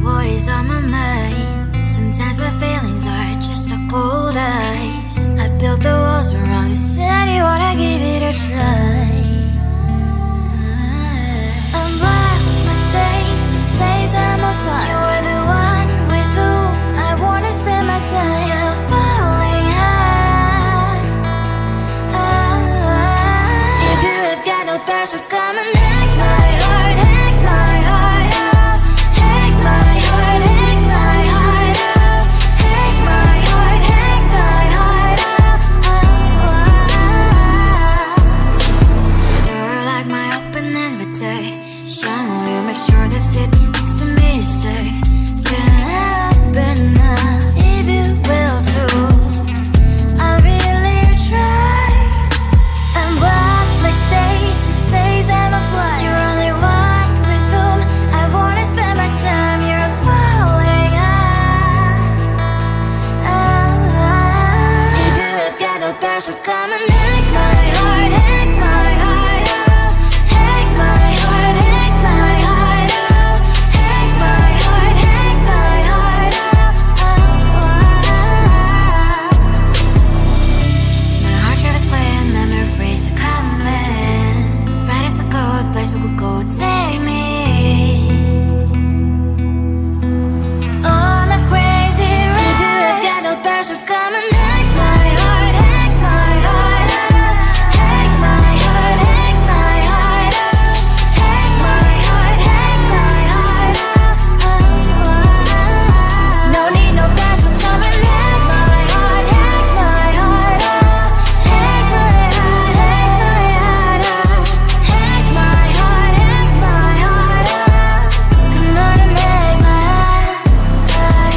what is on my mind. Sometimes my feelings are just a cold ice. I built the walls around you, said you wanna give it a try. I'm watch my state to say I'm a fire. You're the one with whom I wanna spend my time. You're falling high. If you have got no powers, so come and hack my heart, hack my heart out. Hack my heart, hack my heart out. Hack my heart, hack my heart out. You're like my open invitation. Will you make sure that sitting next to me is safe? Can open up if you will too. I'll really try. And what my state to say I'm a fly. You're only one with whom I wanna spend my time. You're falling high. If you have got no powers, so come and hack my heart, hack my heart out. Hack my heart, hack my heart out. Hack my heart, hack my heart out. My heart travels clear, memory freeze, you're coming. Friday's a good place we could go, take me. On a crazy ride. If you have got no powers, so come and hack my heart, hack my heart out. Hack my heart, hack my heart out. Hack my heart, hack my heart out. No need no powers, so come and hack my heart, hack my heart out. Hack my heart, hack my heart out. Hack my heart, hack my heart out. Come on and make my heart.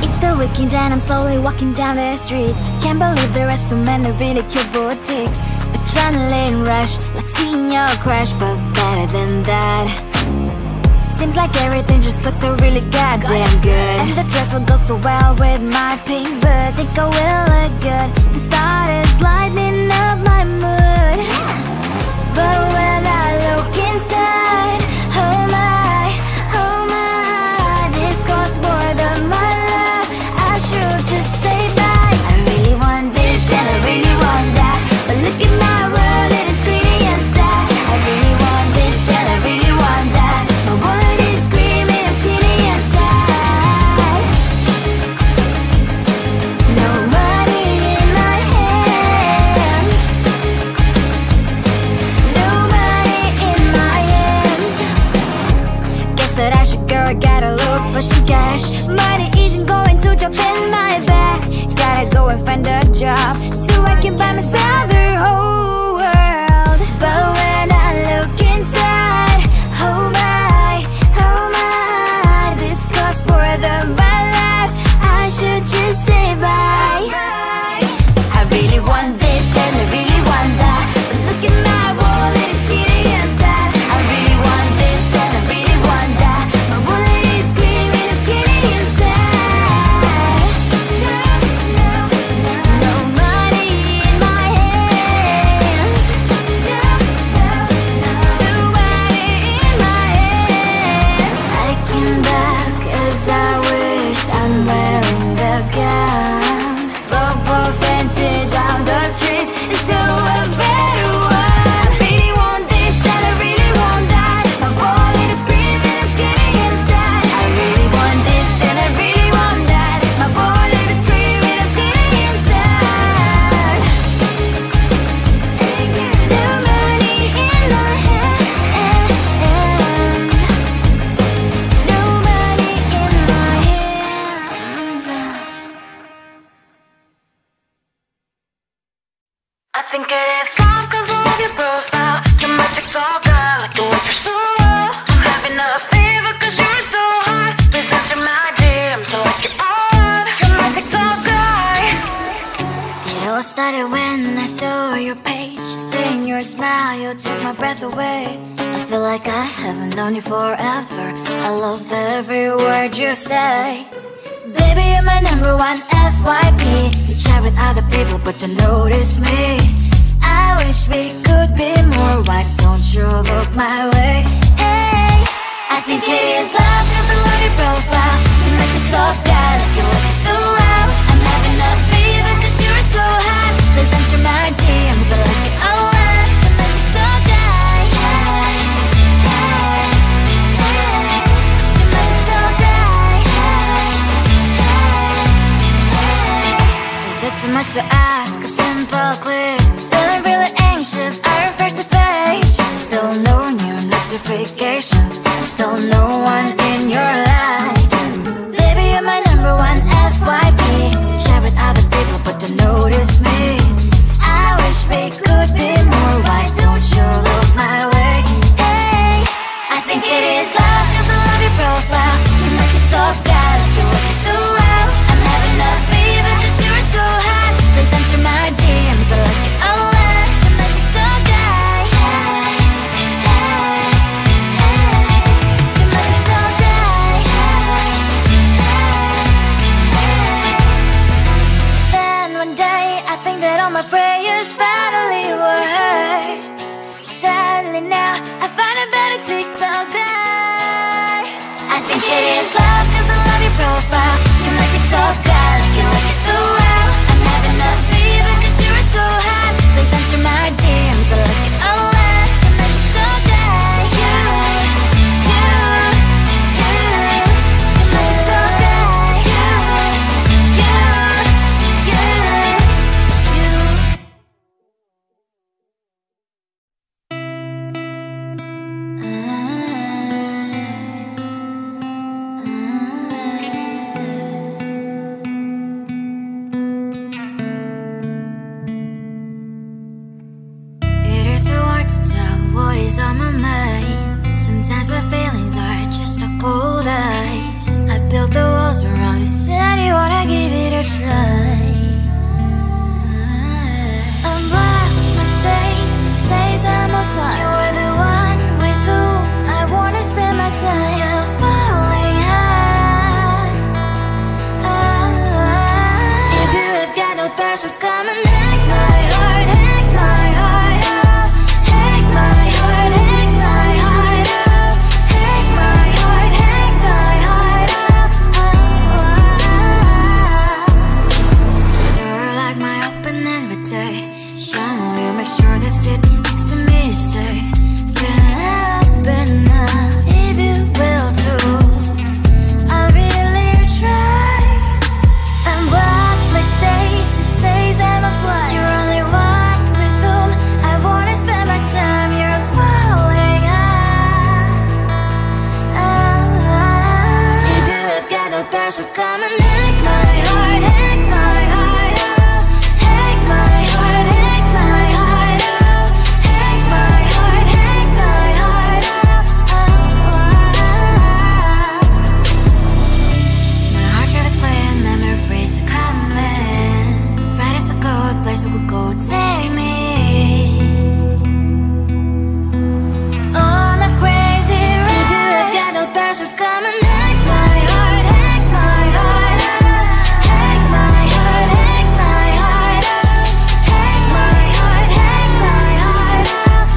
It's the weekend and I'm slowly walking down the streets. Can't believe there are so many really cute boutiques. Adrenaline rush, like seeing your crush, but better than that. Seems like everything just looks so really goddamn good. And the dress will go so well with my pink boots. Think I will look good. The start is lighting up my mood. But when I look inside, oh my, this costs more than my love. I should just say bye. I really want this and I really want that, but look at my world, it is greedy inside. I really want this and I really want that. My wallet is screaming, I'm skinny inside. No money in my hand. No money in my hand. Guess that I should go, I gotta look for some cash. Money isn't going to jump in my back. Gotta go and find a job so I can buy myself the whole world. But when I look inside, oh my, this costs more than my life. I should just say bye. I really want this and I really want that, but look at my wallet, it's skinny inside. I really want this and I really want that. My wallet is screaming, I'm skinny inside. No money in my hand. breath away. I feel like I haven't known you forever. I love every word you say. Baby, you're my number one FYP. You chat with other people but don't notice me. I wish we could be more. Why don't you look my way? Hey, I think it is love, cause I love your profile. You make it talk guy like you're looking so loud. I'm having a fever cause you're so hot. Please answer my DMs, I like it a lot. You make it talk guy. Hey, hey, hey. You make it talk guy. Hey, hey, hey. Is it too much to ask? A simple click. Feeling really anxious, I refresh the page. Still no new notifications. Still no one in your life. Baby, you're my number one FYP. Share with other people but don't notice me. I wish we could be more. Why don't you look my way? Hey, I think it is love cause I love your profile. You make it talk guy like you're looking so well. I'm having a fever cause you're so hot. Please answer my DMs, I like it a lot. You make it talk guy. Hey, hey, hey. You make it talk guy. Hey, hey, hey. Then one day I think that all my prayers finally were heard. Sadly now I find a better TikTok guy. I think it is love cause I love your profile. You make it talk guy like you like it so well. I'm having a fever cause you're so hot. Please answer my DMs, I like it a lot. You make it talk guy. You make it talk guy. It is so hard to tell what is on my mind. Sometimes my feelings are just a cold ice. I built the walls around you, said you wanna give it a try. I'm lost, mistake to say I'm a fly. You're the one with whom I wanna spend my time. You're falling high. If you have got no past, so come and hack my heart, hack my heart up. Hack my heart, hack my heart up. Hack my heart, hack my heart up. You're like my open invitation. Will you make sure that sitting next to me you stay? Can happen now if you will too. I really try. And what my state to say is I'm a fly. You're only one with whom I wanna spend my time. You're falling high. If you have got no past, so come and hack my heart, hack my heart up. Hack my heart, hack my heart up. Hack my heart, hack my heart up. My heart drive is playing, memories are coming. Friday's a good place we could go, take me on a crazy ride. If you have got no past, so come and hack my heart, hack my heart up. Hack my heart, hack my heart up. Hack my heart, hack my heart up.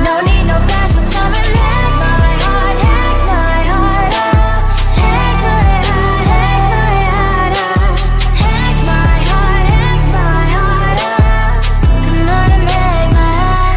No need no past, so come and hack my heart, hack my heart up. Hack my heart, hack my heart up. Hack my heart, hack my heart up. Come on and make my heart.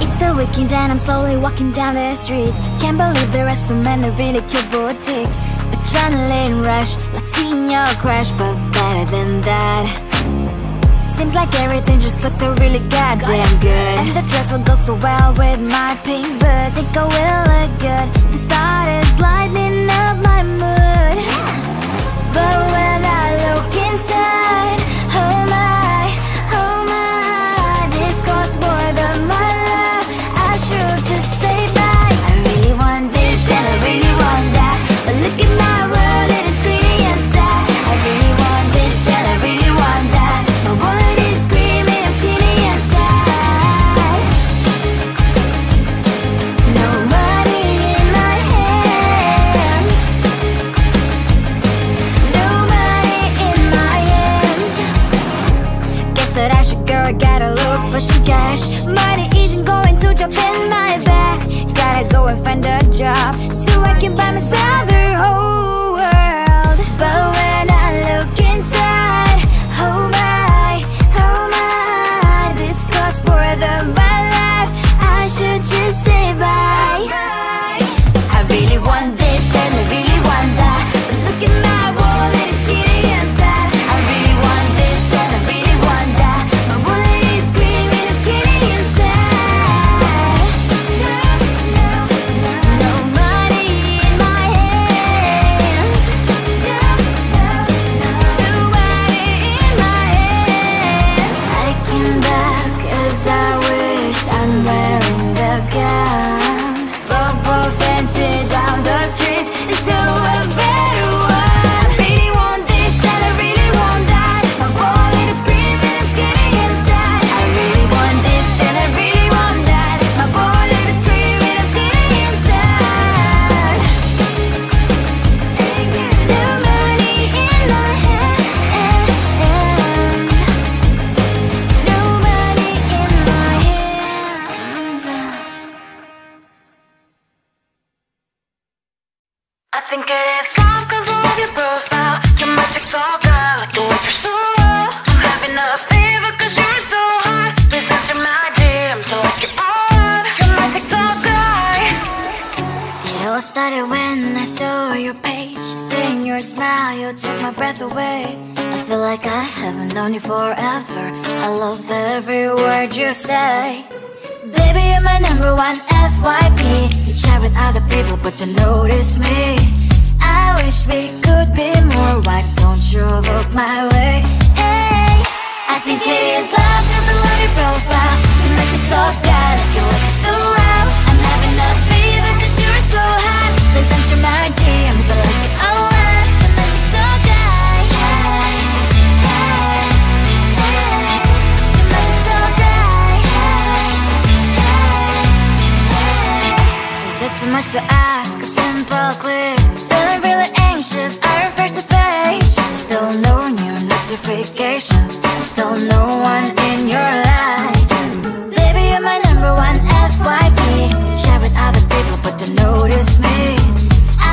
It's the weekend and I'm slowly walking down the streets. Can't believe there are so many really cute boutiques. Adrenaline rush, like seeing your crush, but better than that. seems like everything just looks so really goddamn good. And the dress will go so well with my pink boots. Think I will look good. The start is lighting up my mood. But when I look inside, oh my, this costs more than my love. I should just say bye. I really want this and I really want that, but look at my world, it is greedy and sad. I really want this and I really want that. My wallet is screaming, I'm skinny and sad. No money in my hand. No money in my hand. Guess that I should go, I gotta look for some cash. Money isn't going to jump in my back. Gotta go and find a job so I can buy myself the whole world. But when I look inside, oh my, this costs more than my life. I should just say bye. I really want this and I really want that, but look at my wallet, it's skinny and sad. I really want this and I really want that. My wallet is screaming, I'm skinny and sad. No money in my hand. No money in my hand. I came back as I wished. I'm wearing the gown. Bobo fancy down the street into a better one. I really want this and I really want that. My wallet is screaming, it's getting inside. I really want this and I really want that. My wallet is screaming, it's getting inside. No money in my hand. No money in my hands. I think it is love 'cause I love your profile. You're my TikToker, like the way you're so low. I'm having a fever 'cause you're so hot. Please answer my DMs so I can on. You're my TikToker. It all started when I saw your page. Seeing your smile, you took my breath away. I feel like I haven't known you forever. I love every word you say. Baby, you're my number one FYP. You chat with other people, but you notice me. I wish we could be more. Why don't you look my way? Hey, I think it is love 'cause I love your profile. You make me talk, God, you look so well. I'm having a fever 'cause you're so hot. Please answer my DMs, I like it a lot. You make me talk, God. You make me talk, God. Is it too much to ask? A simple click. Feeling really anxious, I refresh the page. Still no new notifications. Still no one in your life. Baby, you're my number one FYP. Share with other people, but don't notice me.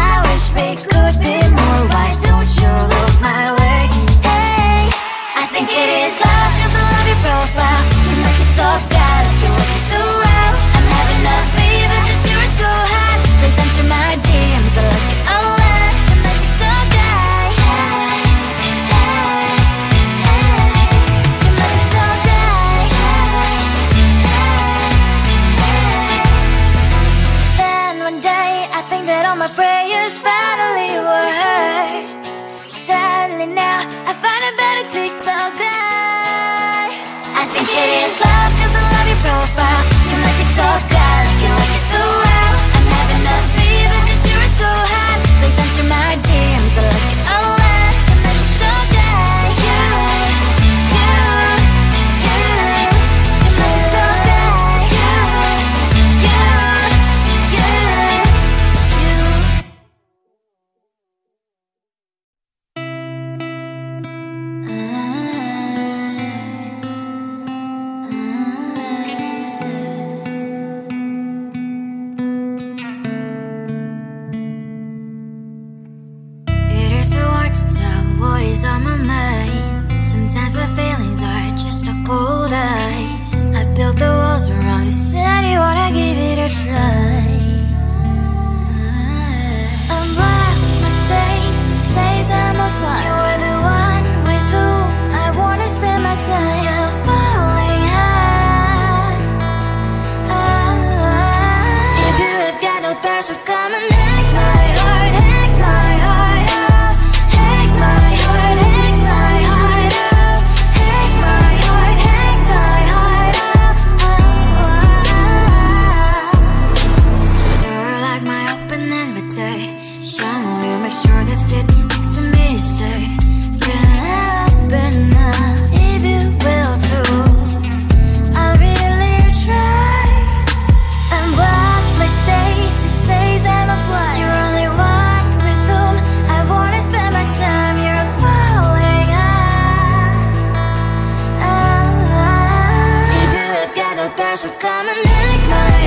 I wish we could be more. Why don't you look my way? Hey, I think it is love 'cause I love your profile. You make it talk, God, you look so well. I'm having a fever 'cause you're so hot. Please answer my DMs, I like it a lot. You make it talk, God. You make it talk, God. Then one day I think that all my prayers finally were heard. Sadly now I find a better TikTok guy. I think it is love 'cause I love your profile. You my TikTok guy, you like it so well. I'm having a fever 'cause you're so hot. Please answer my DMs, I like it a lot. You my TikTok guy, you my TikTok guy, you. bear, so come and hack my heart, hack my heart out. Hack my heart, hack my heart out. Hack my heart, hack my heart out. Do you like my open invitation? Will you make sure that sitting next to me you stay? Can open up if you will too. I'll really try. And what my state to say is I'm a fly. You're only one with whom I wanna spend my time. You're falling out. If you have got a bear, so come and hack my